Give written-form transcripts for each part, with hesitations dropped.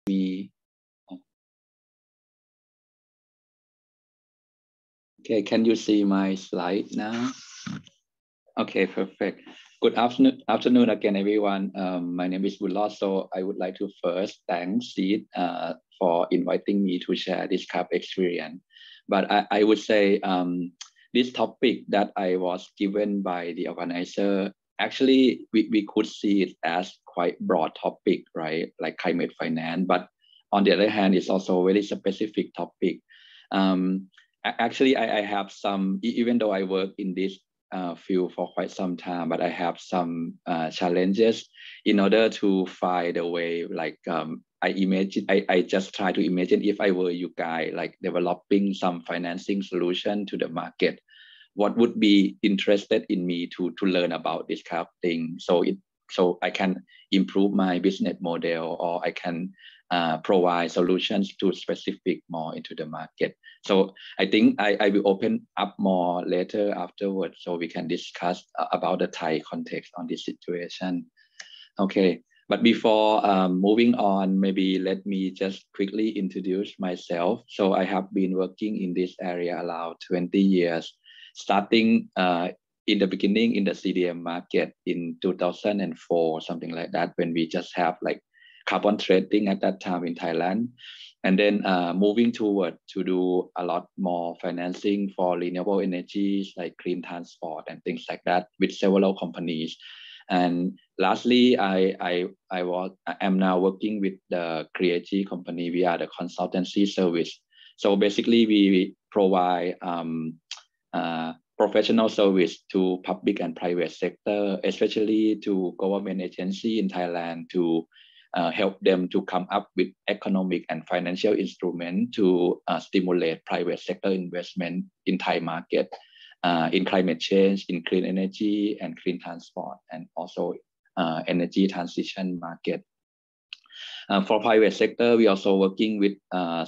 we okay, can you see my slide now? Okay, perfect. Good afternoon again, everyone. My name is Boonrod. So I would like to first thank Seed for inviting me to share this CAP experience. But I would say this topic that I was given by the organizer, actually, we could see it as quite broad topic, right? Like climate finance. But on the other hand, it's also a very specific topic. Actually, I have some, even though I work in this field for quite some time, but I have some challenges in order to find a way. Like I just try to imagine if I were you guys, like developing some financing solution to the market, what would be interested in me to learn about this kind of thing, so I can improve my business model, or I can provide solutions to specific more into the market. So I think I will open up more later afterwards, so we can discuss about the Thai context on this situation. Okay, but before moving on, maybe let me just quickly introduce myself. So I have been working in this area around 20 years, starting in the beginning in the CDM market in 2004, something like that, when we just have like carbon trading at that time in Thailand. And then moving toward to do a lot more financing for renewable energies like green transport and things like that with several companies. And lastly, I am now working with the Creagy company. We are the consultancy service. So basically, we provide professional service to public and private sector, especially to government agency in Thailand, to help them to come up with economic and financial instruments to stimulate private sector investment in Thai market, in climate change, in clean energy and clean transport, and also energy transition market. For private sector, we also working with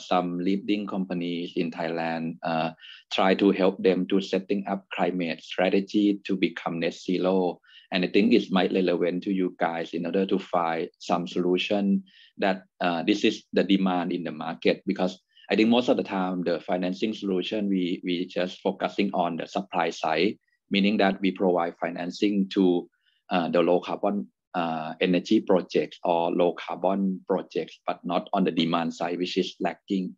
some leading companies in Thailand, try to help them to setting up climate strategy to become net zero. And I think it's might relevant to you guys in order to find some solution that this is the demand in the market, because I think most of the time the financing solution, we just focusing on the supply side, meaning that we provide financing to the low carbon energy projects or low carbon projects, but not on the demand side, which is lacking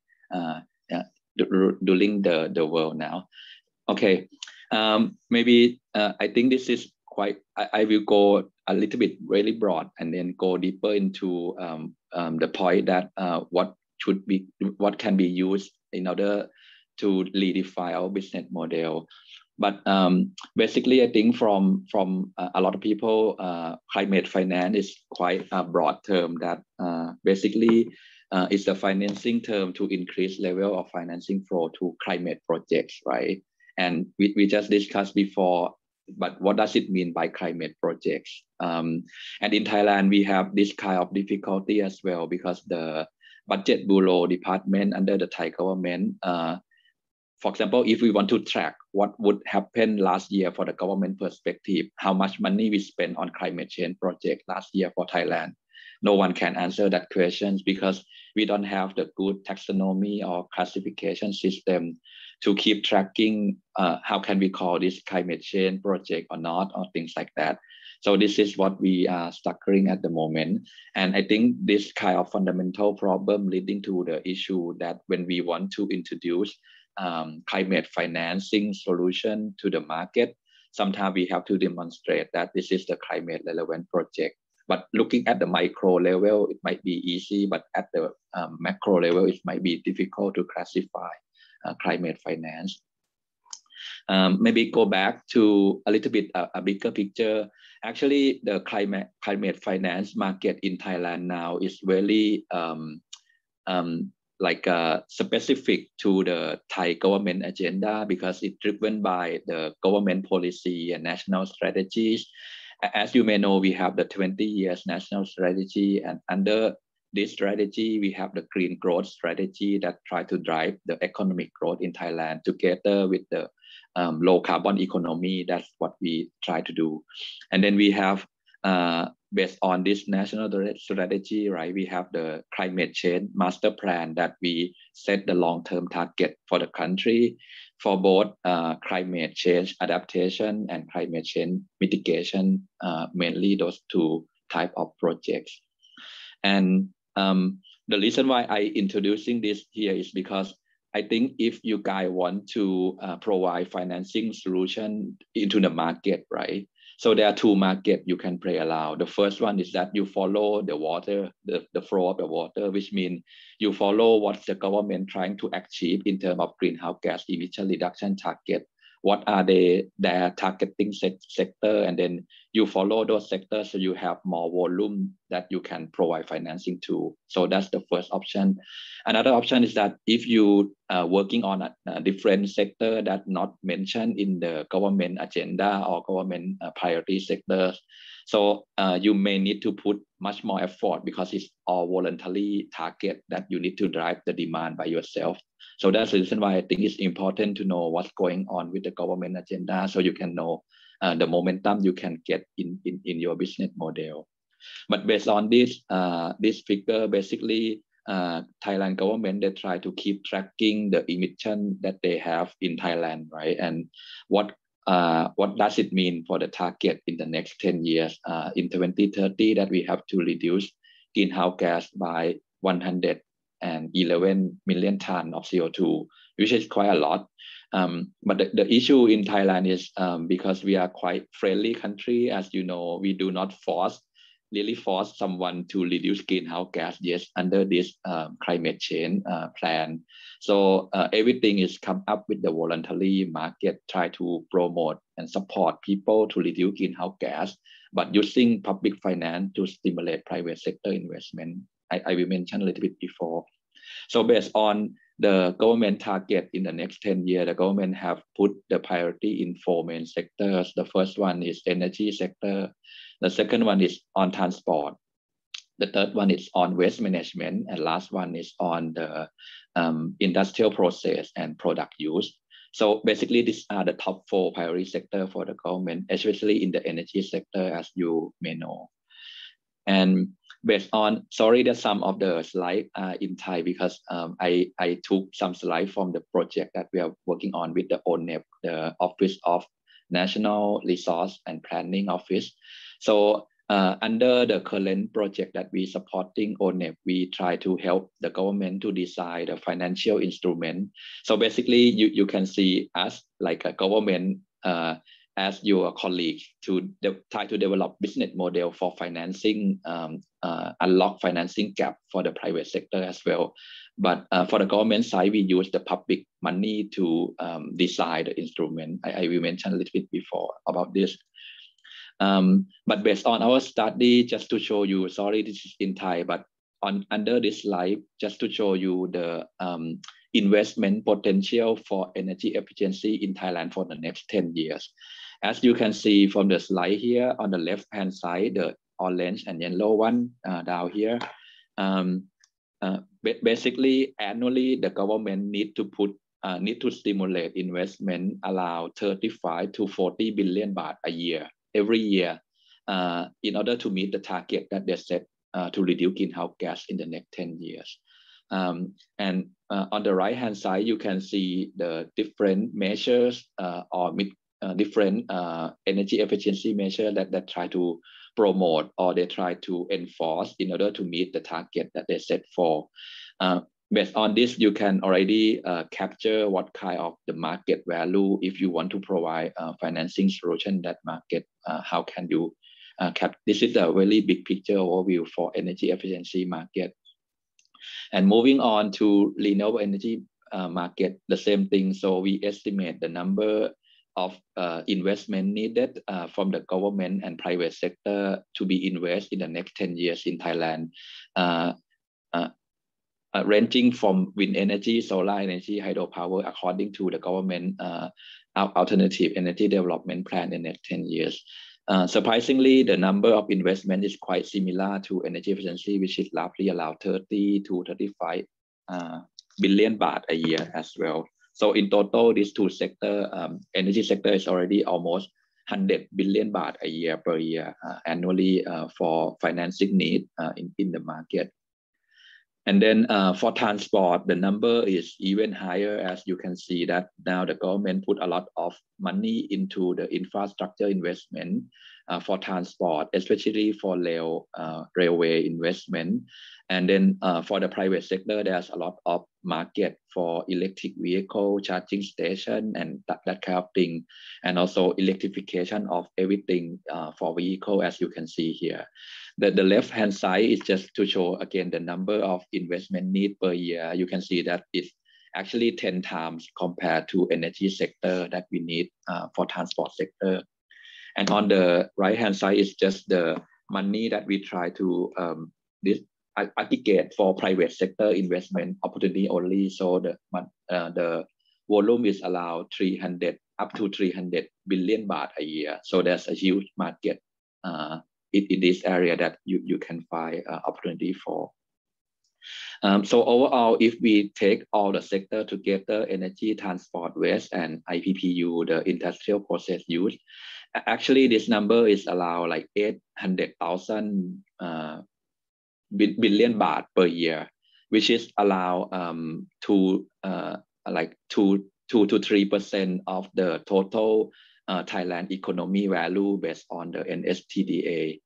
during the world now. Okay, maybe I think this is quite, I will go a little bit really broad and then go deeper into the point that what can be used in order to redefine our business model. But basically, I think from a lot of people, climate finance is quite a broad term that basically is a financing term to increase level of financing flow to climate projects, right? And we just discussed before, but what does it mean by climate projects? And in Thailand, we have this kind of difficulty as well, because the Budget Bureau department under the Thai government, for example, if we want to track what would happen last year for the government perspective, how much money we spent on climate change project last year for Thailand, no one can answer that question, because we don't have the good taxonomy or classification system to keep tracking how can we call this climate change project or not, or things like that. So this is what we are struggling at the moment. And I think this kind of fundamental problem leading to the issue that when we want to introduce climate financing solution to the market, sometimes we have to demonstrate that this is the climate relevant project. But looking at the micro level, it might be easy, but at the macro level, it might be difficult to classify climate finance. Maybe go back to a little bit a bigger picture. Actually, the climate finance market in Thailand now is really specific to the Thai government agenda, because it's driven by the government policy and national strategies. As you may know, we have the 20 years national strategy, and under this strategy, we have the green growth strategy that try to drive the economic growth in Thailand together with the low carbon economy. That's what we try to do. And then we have based on this national strategy, right, we have the climate change master plan that we set the long-term target for the country for both climate change adaptation and climate change mitigation, mainly those two type of projects. And the reason why I introducing this here is because I think if you guys want to provide financing solution into the market, right? So there are two markets you can play around. The first one is that you follow the water, the flow of the water, which means you follow what the government trying to achieve in terms of greenhouse gas emission reduction target. What are their targeting sector, and then you follow those sectors so you have more volume that you can provide financing to. So that's the first option. Another option is that if you are working on a different sector that not mentioned in the government agenda or government priority sectors, so you may need to put much more effort because it's all voluntary target that you need to drive the demand by yourself. So that's the reason why I think it's important to know what's going on with the government agenda so you can know the momentum you can get in your business model. But based on this figure, basically, Thailand government, they try to keep tracking the emission that they have in Thailand, right? And what does it mean for the target in the next 10 years in 2030 that we have to reduce greenhouse gas by 111 million tons of CO2, which is quite a lot. But the issue in Thailand is because we are quite friendly country, as you know, we do not really force someone to reduce greenhouse gas yes under this climate change plan. So everything is come up with the voluntary market, try to promote and support people to reduce greenhouse gas, but using public finance to stimulate private sector investment. I will mention a little bit before. So based on the government target in the next 10 years, the government have put the priority in 4 main sectors. The first one is energy sector. The second one is on transport. The third one is on waste management. And last one is on the industrial process and product use. So basically, these are the top 4 priority sector for the government, especially in the energy sector, as you may know. And based on, sorry that some of the slides are in Thai because I took some slides from the project that we are working on with the ONEP, the Office of National Resource and Planning Office. So under the current project that we supporting ONEP, we try to help the government to decide a financial instrument. So basically, you can see us like a government as your colleague to try to develop business model for financing, unlock financing gap for the private sector as well. But for the government side, we use the public money to decide the instrument. I will mention a little bit before about this. But based on our study, just to show you, sorry, this is in Thai, but under this slide, just to show you the investment potential for energy efficiency in Thailand for the next 10 years. As you can see from the slide here, on the left-hand side, the orange and yellow one down here, basically annually the government need to stimulate investment around 35 to 40 billion baht a year, every year, in order to meet the target that they set to reduce greenhouse gas in the next 10 years. And on the right-hand side, you can see the different measures or different energy efficiency measures that try to promote or they try to enforce in order to meet the target that they set for. Based on this, you can already capture what kind of the market value if you want to provide financing solution that market. How can you this is a really big picture overview for energy efficiency market. And moving on to renewable energy market, the same thing. So we estimate the number of investment needed from the government and private sector to be invested in the next 10 years in Thailand, ranging from wind energy, solar energy, hydropower, according to the government alternative energy development plan in the next 10 years. Surprisingly, the number of investment is quite similar to energy efficiency, which is roughly around 30 to 35 billion baht a year as well. So in total, these two sectors, energy sector is already almost 100 billion baht a year per year annually for financing need in the market. And then for transport, the number is even higher, as you can see that now the government put a lot of money into the infrastructure investment for transport, especially for railway investment. And then for the private sector, there's a lot of market for electric vehicle charging station and that kind of thing. And also electrification of everything for vehicle, as you can see here. The left-hand side is just to show again the number of investment need per year. You can see that it's actually 10 times compared to energy sector that we need for transport sector. And on the right-hand side is just the money that we try to aggregate for private sector investment opportunity only. So the volume is allowed up to 300 billion baht a year. So there's a huge market in this area that you can find opportunity for. So overall, if we take all the sector together, energy, transport, waste, and IPPU, the industrial process use, actually this number is allowed like 800,000 billion baht per year, which is allowed to like 2 to 3% of the total Thailand economy value based on the NSTDA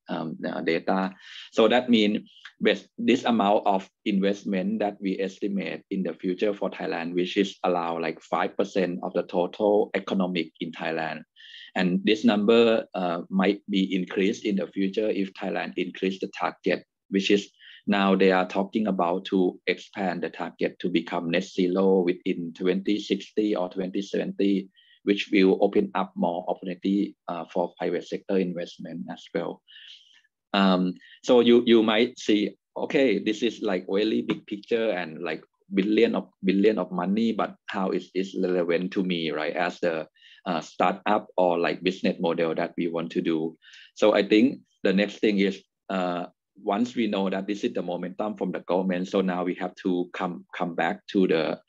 data. So that means with this amount of investment that we estimate in the future for Thailand, which is allowed like 5% of the total economic in Thailand. And this number might be increased in the future if Thailand increase the target, which is now they are talking about to expand the target to become net zero within 2060 or 2070, which will open up more opportunity for private sector investment as well. So you might see, okay, this is like really big picture and like billion of money, but how is this relevant to me, right? As the startup or like business model that we want to do. So I think the next thing is once we know that this is the momentum from the government, so now we have to come back to the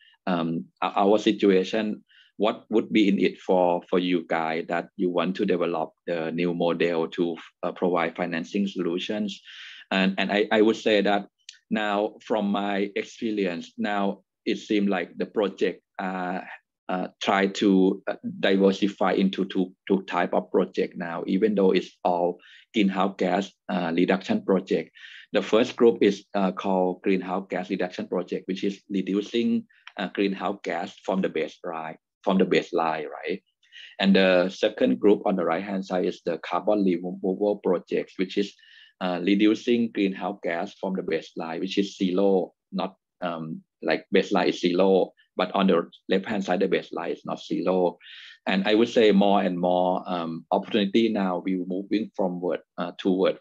our situation. What would be in it for you guys that you want to develop the new model to provide financing solutions? And I would say that now from my experience, now it seems like the project try to diversify into two type of project now, even though it's all greenhouse gas reduction project. The first group is called greenhouse gas reduction project, which is reducing greenhouse gas from the baseline, right? And the second group on the right-hand side is the carbon removal projects, which is reducing greenhouse gas from the baseline, which is zero, not like baseline is zero, but on the left-hand side, the baseline is not zero. And I would say more and more opportunity now we moving toward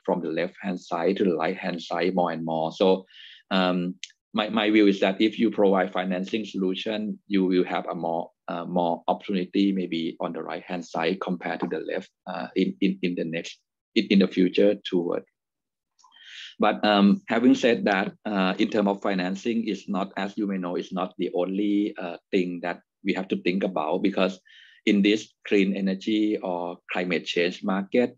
from the left-hand side to the right-hand side more and more. So my view is that if you provide financing solution, you will have a more opportunity maybe on the right-hand side compared to the left in the future toward. But having said that, in terms of financing, is not, as you may know, it's not the only thing that we have to think about, because in this clean energy or climate change market,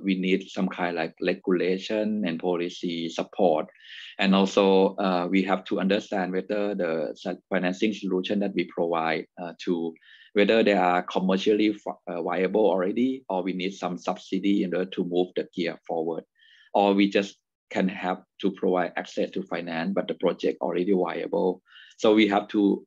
we need some kind of like regulation and policy support. And also we have to understand whether the financing solution that we provide whether they are commercially viable already, or we need some subsidy in order to move the gear forward, or we just can have to provide access to finance, but the project already viable. So we have to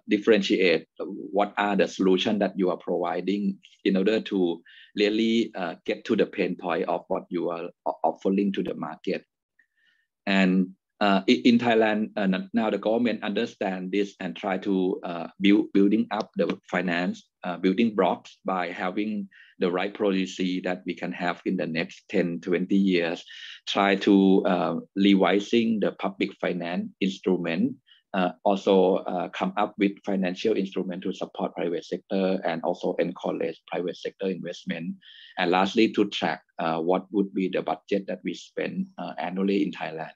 differentiate what are the solutions that you are providing in order to really get to the pain point of what you are offering to the market. And in Thailand, now the government understand this and try to building up the finance building blocks by having the right policy that we can have in the next 10-20 years, try to revising the public finance instrument, also come up with financial instrument to support private sector and also encourage private sector investment. And lastly, to track what would be the budget that we spend annually in Thailand.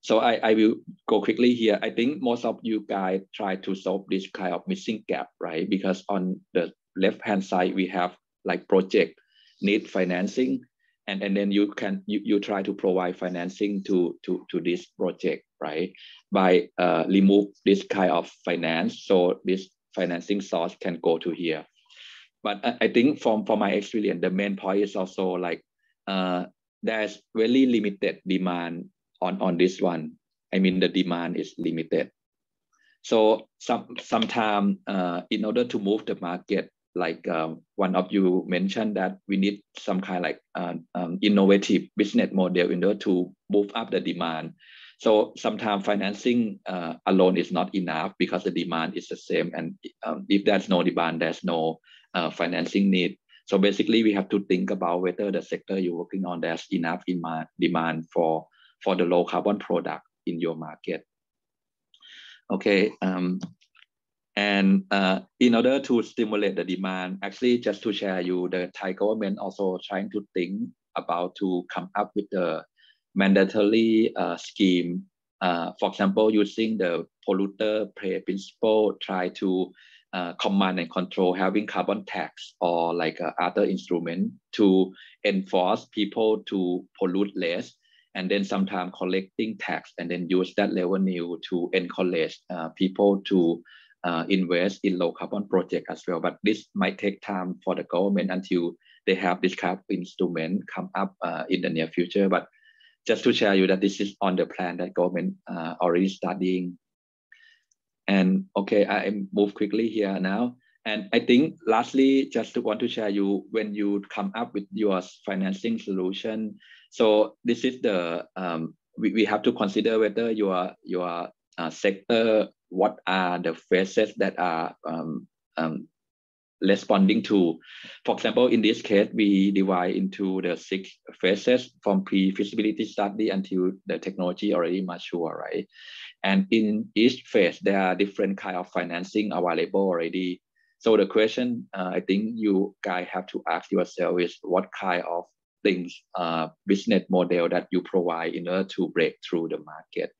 So I will go quickly here. I think most of you guys try to solve this kind of missing gap, right? Because on the left hand side, we have like project need financing, and then you try to provide financing to this project, right? By remove this kind of finance, so this financing source can go to here. But I think from my experience, the main point is also like there's very limited demand on this one. I mean, the demand is limited. So sometimes in order to move the market, like one of you mentioned that we need some kind of like innovative business model in order to move up the demand. So sometimes financing alone is not enough because the demand is the same, and if there's no demand, there's no financing need. So basically, we have to think about whether the sector you're working on, there's enough demand for the low carbon product in your market. Okay, and in order to stimulate the demand, actually, just to share you, the Thai government also trying to think about to come up with the mandatory scheme. For example, using the polluter pay principle, try to command and control having carbon tax or like other instrument to enforce people to pollute less, and then sometimes collecting tax and then use that revenue to encourage people to invest in low carbon project as well. But this might take time for the government until they have this kind of instrument come up in the near future. But just to share you that this is on the plan that government already studying. And okay, I move quickly here now. And I think lastly, just to want to share you, when you come up with your financing solution, so this is the, we have to consider whether your sector, what are the phases that are responding to. For example, in this case, we divide into the 6 phases from pre-feasibility study until the technology already mature, right? And in each phase, there are different kind of financing available already. So the question I think you guys have to ask yourself is what kind of things, business model that you provide in order to break through the market.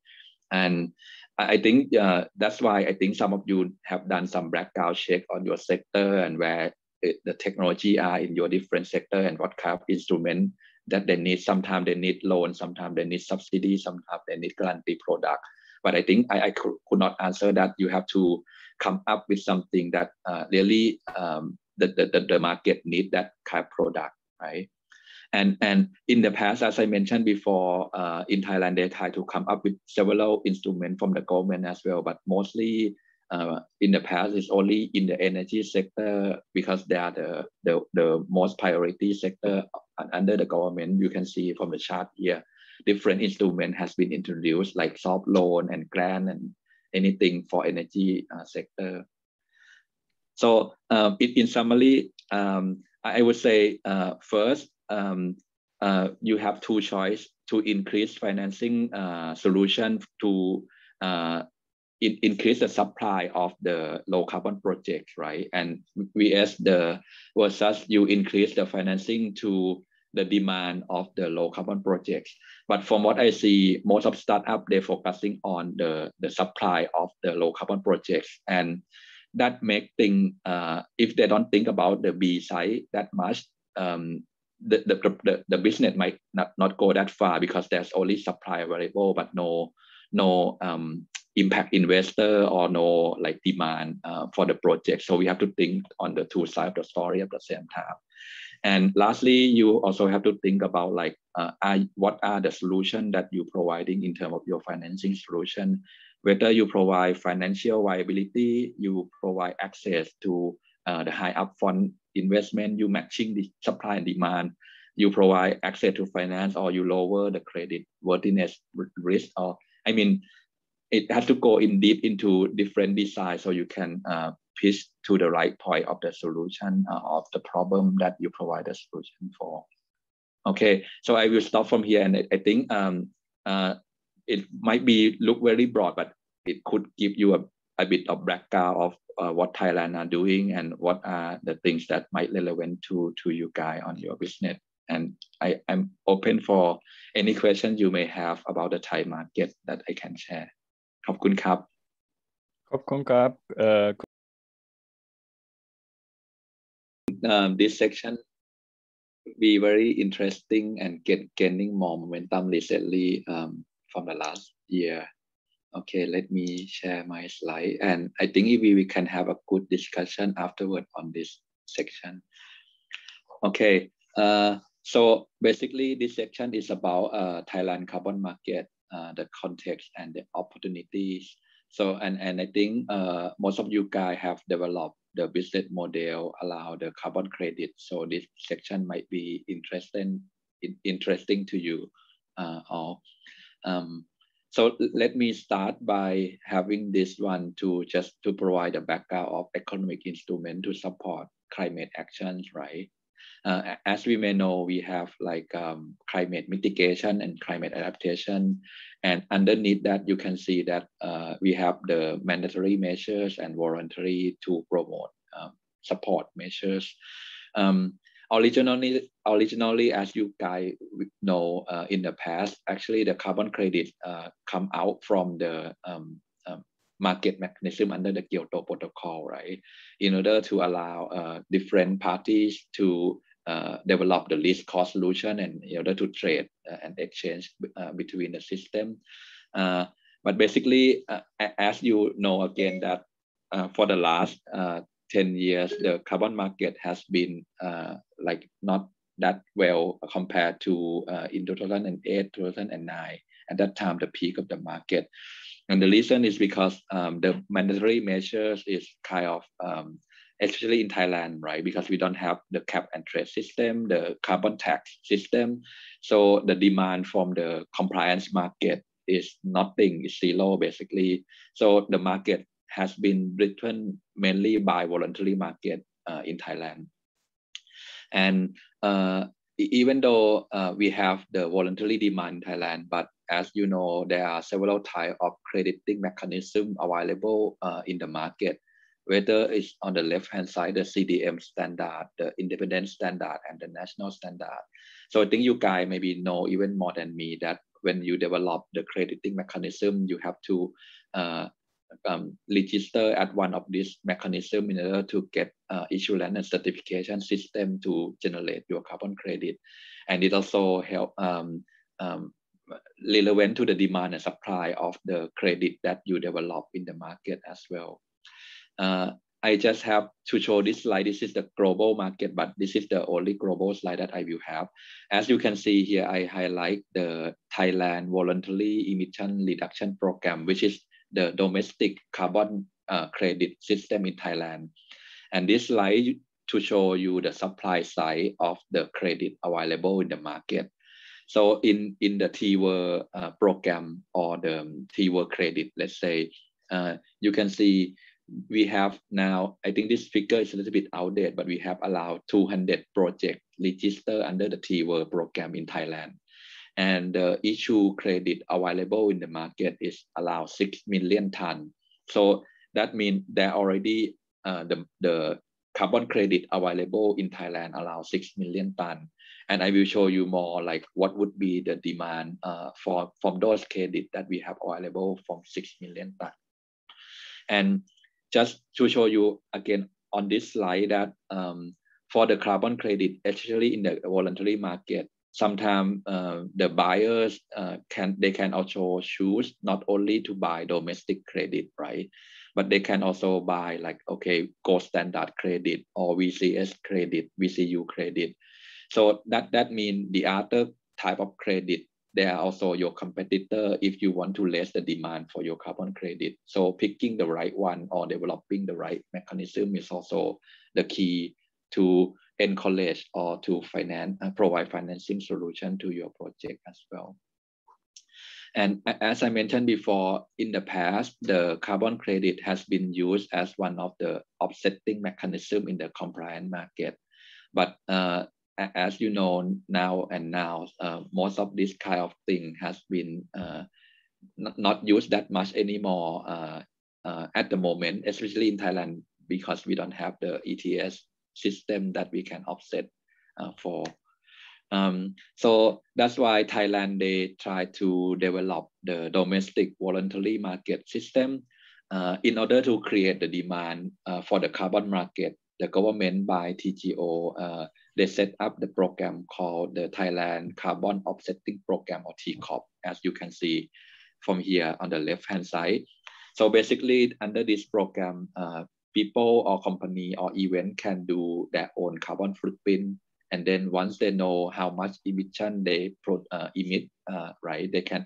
And I think that's why I think some of you have done some background check on your sector and where the technology are in your different sector and what kind of instrument that they need. Sometimes they need loan, sometimes they need subsidy, sometimes they need guarantee product. But I think I could not answer that. You have to come up with something that really the market need that kind of product, right? And in the past, as I mentioned before, in Thailand, they try to come up with several instruments from the government as well. But mostly in the past, it's only in the energy sector because they are the most priority sector under the government. You can see from the chart here, different instrument has been introduced like soft loan and grant and anything for energy sector. So in summary, I would say first, you have 2 choices to increase financing solution to increase the supply of the low carbon projects, right? And versus you increase the financing to the demand of the low carbon projects. But from what I see, most of startup, they're focusing on the supply of the low carbon projects. And that make things, if they don't think about the B side that much, the business might not go that far because there's only supply available, but no impact investor or no like demand for the project. So we have to think on the 2 sides of the story at the same time. And lastly, you also have to think about like what are the solutions that you're providing in terms of your financing solution, whether you provide financial viability, you provide access to the high upfront investment, you matching the supply and demand, you provide access to finance, or you lower the credit worthiness risk. Or I mean, it has to go in deep into different designs so you can pitch to the right point of the solution of the problem that you provide a solution for. Okay, so I will stop from here, and I think it might be look very broad, but it could give you a bit of background of what Thailand are doing and what are the things that might relevant to you guys on your business. And I'm open for any questions you may have about the Thai market that I can share. ขอบคุณครับ ขอบคุณครับ this section be very interesting and gaining more momentum recently from the last year. Okay, let me share my slide, and I think we can have a good discussion afterward on this section. Okay, so basically this section is about Thailand carbon market, the context and the opportunities. So, and I think most of you guys have developed the business model allow the carbon credit. So this section might be interesting to you all. So let me start by having this one to just to provide a background of economic instrument to support climate actions, right? As we may know, we have like climate mitigation and climate adaptation. And underneath that, you can see that we have the mandatory measures and voluntary to promote support measures. Originally, as you guys know, in the past, actually the carbon credit come out from the market mechanism under the Kyoto Protocol, right? In order to allow different parties to develop the least cost solution and in order to trade and exchange between the system. But basically, as you know, again, that for the last 10 years, the carbon market has been like not that well compared to in 2008, 2009. At that time, the peak of the market. And the reason is because the mandatory measures is kind of, especially in Thailand, right? Because we don't have the cap and trade system, the carbon tax system. So the demand from the compliance market is nothing, it's zero basically. So the market has been driven mainly by voluntary market in Thailand. And even though we have the voluntary demand in Thailand, but as you know, there are several types of crediting mechanism available in the market, whether it's on the left-hand side, the CDM standard, the independent standard, and the national standard. So I think you guys maybe know even more than me that when you develop the crediting mechanism, you have to register at one of these mechanisms in order to get issuance and certification system to generate your carbon credit. And it also help relevant to the demand and supply of the credit that you develop in the market as well. I just have to show this slide. This is the global market, but this is the only global slide that I will have. As you can see here, I highlight the Thailand Voluntary Emission Reduction Program, which is the domestic carbon credit system in Thailand. And this slide to show you the supply side of the credit available in the market. So in the TWER program or the TWER credit, let's say, you can see we have now, I think this figure is a little bit outdated, but we have allowed 200 projects registered under the TWER program in Thailand. And the issue credit available in the market is allowed 6 million tons. So that means there already the carbon credit available in Thailand allows 6 million tons. And I will show you more like what would be the demand from those credit that we have available from 6 million tons. And just to show you again on this slide that for the carbon credit, especially in the voluntary market, sometimes the buyers can also choose not only to buy domestic credit, right? But they can also buy like, okay, gold standard credit or VCS credit, VCU credit. So that means the other type of credit, they are also your competitor if you want to raise the demand for your carbon credit. So picking the right one or developing the right mechanism is also the key to encourage or to provide financing solution to your project as well. And as I mentioned before, in the past, the carbon credit has been used as one of the offsetting mechanism in the compliant market. But as you know now, most of this kind of thing has been not used that much anymore at the moment, especially in Thailand, because we don't have the ETS system that we can offset for. So that's why Thailand, they try to develop the domestic voluntary market system in order to create the demand for the carbon market the government by TGO, they set up the program called the Thailand Carbon Offsetting Program, or TCOP, as you can see from here on the left-hand side. So basically, under this program, people or company or event can do their own carbon footprint. And then once they know how much emission they emit, right, they can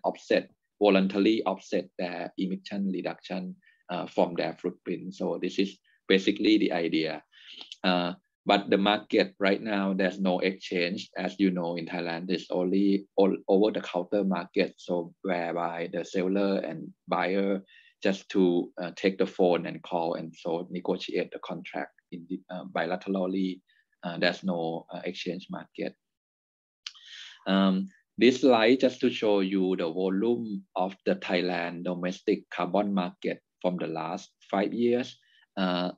voluntarily offset their emission reduction from their footprint. So this is basically the idea. But the market right now, there's no exchange. As you know, in Thailand, there's only over-the-counter market. So whereby the seller and buyer just to take the phone and call and so negotiate the contract in the, bilaterally. There's no exchange market. This slide just to show you the volume of the Thailand domestic carbon market from the last 5 years.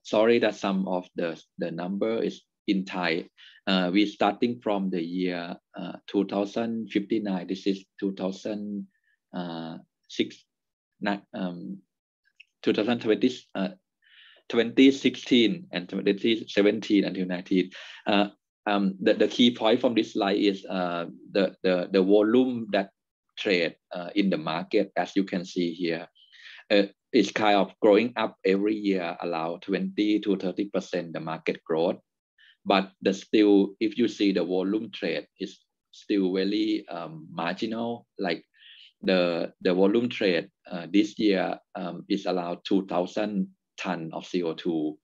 Sorry that some of the number is in Thai. We starting from the year 2059. This is 2016 and 2017 until 19. The key point from this slide is the volume that trade in the market, as you can see here. It's kind of growing up every year, around 20 to 30% the market growth. But still, if you see the volume trade, is still very marginal. Like the volume trade this year is around 2,000 tons of CO2,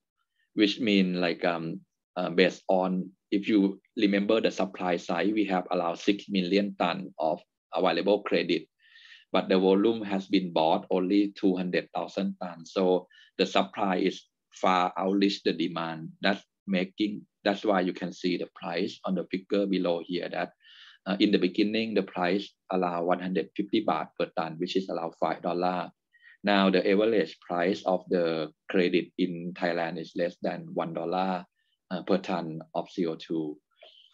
which means like based on, if you remember the supply side, we have around 6 million tons of available credit, but the volume has been bought only 200,000 tons. So the supply is far outreach the demand. That's why you can see the price on the figure below here that in the beginning, the price around 150 baht per ton, which is around $5. Now the average price of the credit in Thailand is less than $1 per ton of CO2.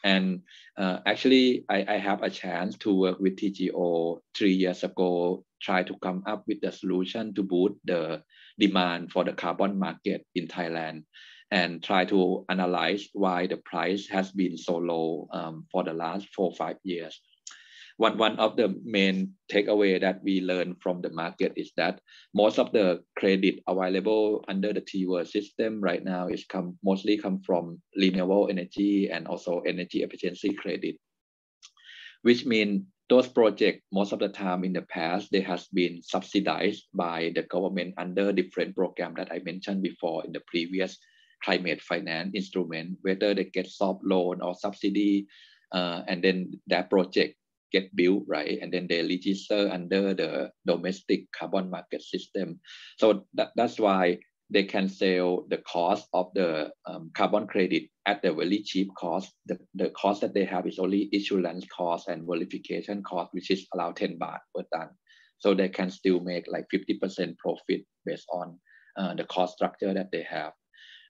And actually, I have a chance to work with TGO 3 years ago, try to come up with a solution to boost the demand for the carbon market in Thailand, and try to analyze why the price has been so low for the last 4 or 5 years. One of the main takeaway that we learned from the market is that most of the credit available under the T-word system right now is mostly come from renewable energy and also energy efficiency credit, which means those projects most of the time in the past, they has been subsidized by the government under different programs that I mentioned before in the previous climate finance instrument, whether they get soft loan or subsidy, and then that project get built, right? And then they register under the domestic carbon market system. So that's why they can sell the cost of the carbon credit at a very cheap cost. The cost that they have is only issuance cost and verification cost, which is around 10 baht per ton. So they can still make like 50% profit based on the cost structure that they have.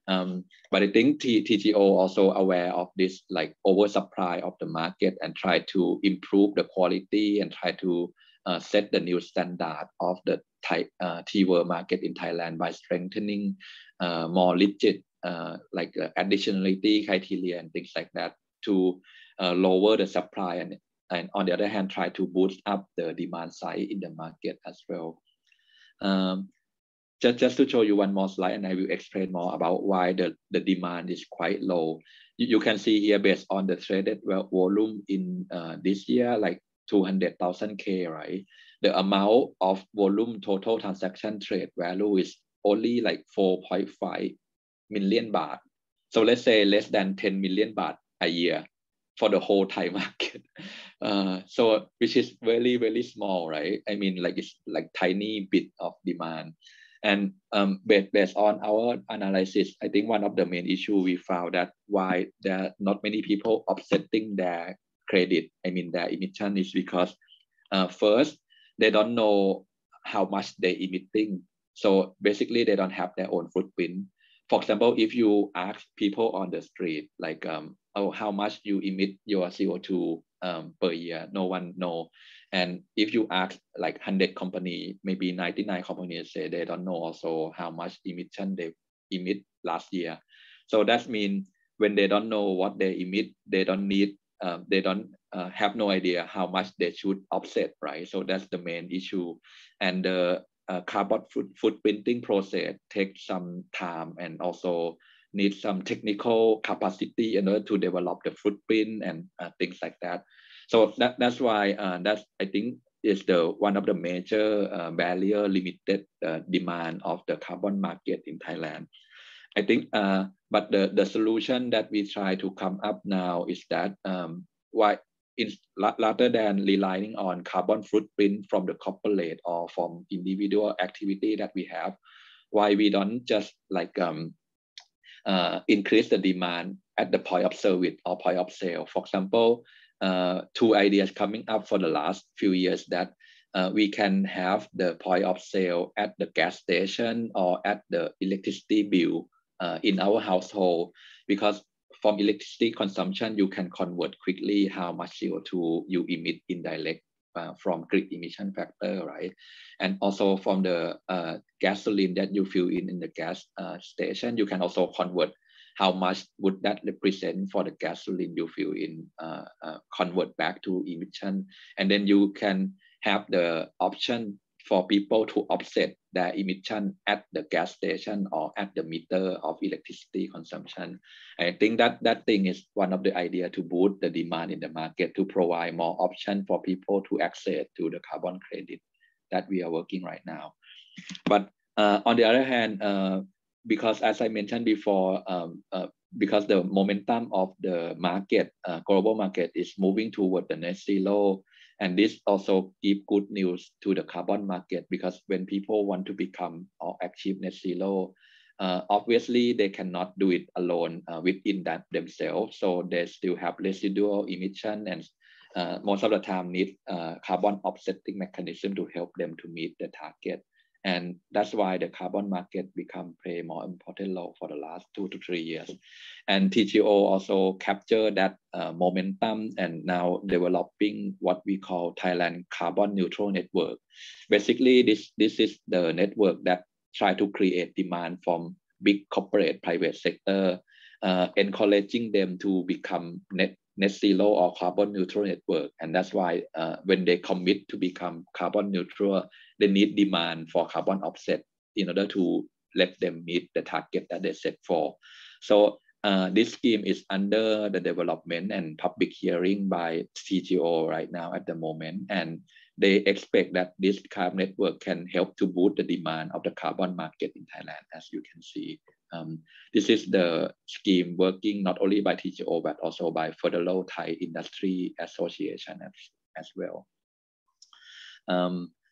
But I think TGO also aware of this like oversupply of the market and try to improve the quality and try to set the new standard of the T-word market in Thailand by strengthening more rigid like additionality criteria and things like that to lower the supply and on the other hand try to boost up the demand side in the market as well. Just to show you one more slide, and I will explain more about why the demand is quite low. You can see here based on the traded volume in this year, like 200,000 K, right? The amount of volume total transaction trade value is only like 4.5 million baht. So let's say less than 10 million baht a year for the whole Thai market. So which is very, very small, right? I mean, like it's like tiny bit of demand. And based on our analysis, I think one of the main issues we found that why there are not many people offsetting their credit, I mean their emission, is because first, they don't know how much they're emitting. So basically they don't have their own footprint. For example, if you ask people on the street, like, oh, how much you emit your CO2 per year, no one know. And if you ask like 100 companies, maybe 99 companies say they don't know also how much emission they emit last year. So that means when they don't know what they emit, they don't have no idea how much they should offset, right? So that's the main issue. And the carbon footprinting process takes some time and also needs some technical capacity in order to develop the footprint and things like that. So that's why I think is the one of the major barrier limited demand of the carbon market in Thailand. I think, but the solution that we try to come up now is that why rather than relying on carbon footprint from the corporate or from individual activity that we have, why we don't just like increase the demand at the point of service or point of sale. For example, two ideas coming up for the last few years that we can have the point of sale at the gas station or at the electricity bill in our household, because from electricity consumption, you can convert quickly how much CO2 you emit indirect from grid emission factor, right? And also from the gasoline that you fill in the gas station, you can also convert how much would that represent for the gasoline you fill in, convert back to emission. And then you can have the option for people to offset their emission at the gas station or at the meter of electricity consumption. I think that thing is one of the idea to boost the demand in the market, to provide more option for people to access to the carbon credit that we are working right now. But on the other hand, because as I mentioned before, because the momentum of the market, global market is moving toward the net zero. And this also gives good news to the carbon market, because when people want to become or achieve net zero, obviously they cannot do it alone within that themselves. So they still have residual emission, and most of the time need carbon offsetting mechanism to help them to meet the target. And that's why the carbon market play more important role for the last 2 to 3 years. And TCO also capture that momentum and now developing what we call Thailand Carbon Neutral Network. Basically, this is the network that try to create demand from big corporate private sector, encouraging them to become net zero or carbon neutral network. And that's why when they commit to become carbon neutral, they need demand for carbon offset in order to let them meet the target that they set for. So this scheme is under the development and public hearing by TCO right now at the moment. And they expect that this carbon network can help to boost the demand of the carbon market in Thailand, as you can see. This is the scheme working not only by TCO, but also by Federal Thai Industry Association as well.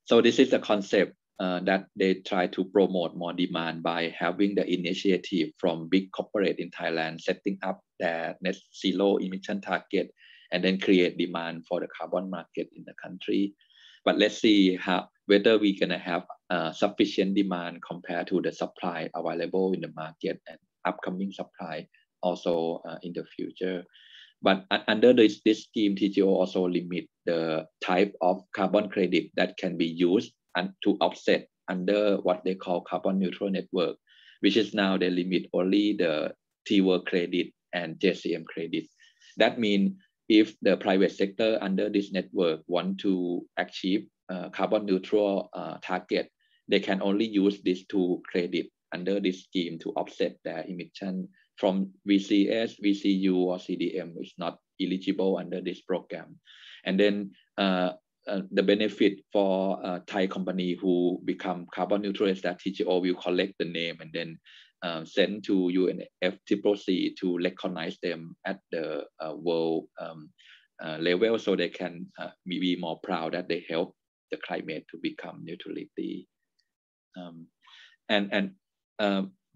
So this is the concept that they try to promote more demand by having the initiative from big corporate in Thailand, setting up their net zero emission target, and then create demand for the carbon market in the country. But let's see whether we're gonna have sufficient demand compared to the supply available in the market and upcoming supply also in the future. But under this scheme, TCO also limit the type of carbon credit that can be used and to offset under what they call carbon neutral network, which is now they limit only the T-work credit and JCM credit. That means if the private sector under this network want to achieve carbon neutral target, they can only use these two credit under this scheme to offset their emission. From VCS, VCU, or CDM is not eligible under this program. And then the benefit for Thai company who become carbon neutral is that TCO will collect the name and then send to UNFCCC to recognize them at the world level, so they can be more proud that they help the climate to become neutrality.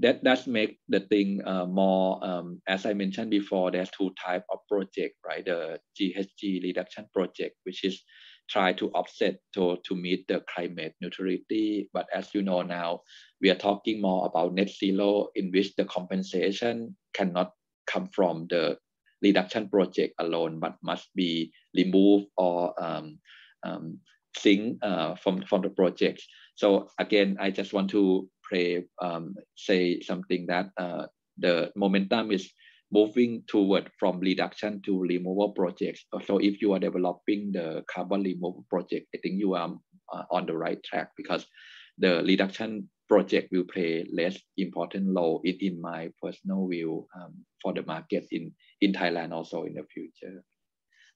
That make the thing more, as I mentioned before, there's two types of project, right? The GHG reduction project, which is try to offset to meet the climate neutrality. But as you know now, we are talking more about net zero, in which the compensation cannot come from the reduction project alone, but must be removed or sink from the projects. So again, I just want to say something that the momentum is moving toward from reduction to removal projects. So if you are developing the carbon removal project, I think you are on the right track, because the reduction project will play less important role in my personal view for the market in Thailand also in the future.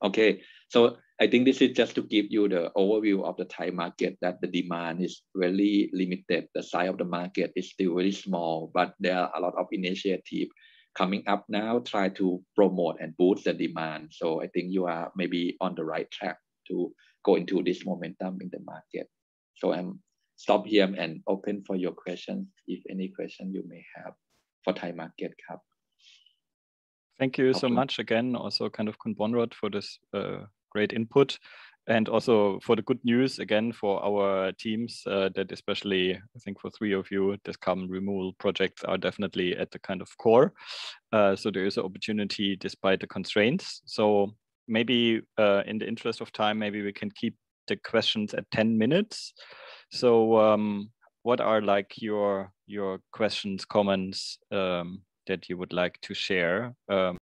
Okay, so I think this is just to give you the overview of the Thai market, that the demand is very limited. The size of the market is still very small, but there are a lot of initiative coming up now, try to promote and boost the demand. So I think you are maybe on the right track to go into this momentum in the market. So I'm stop here and open for your questions, if any question you may have for Thai market. Thank you so much again, also kind of Boonrod, for this great input, and also for the good news again for our teams, that especially I think for 3 of you, this carbon removal projects are definitely at the kind of core. So there is an opportunity despite the constraints. So maybe in the interest of time, maybe we can keep the questions at 10 minutes. So what are like your questions, comments that you would like to share?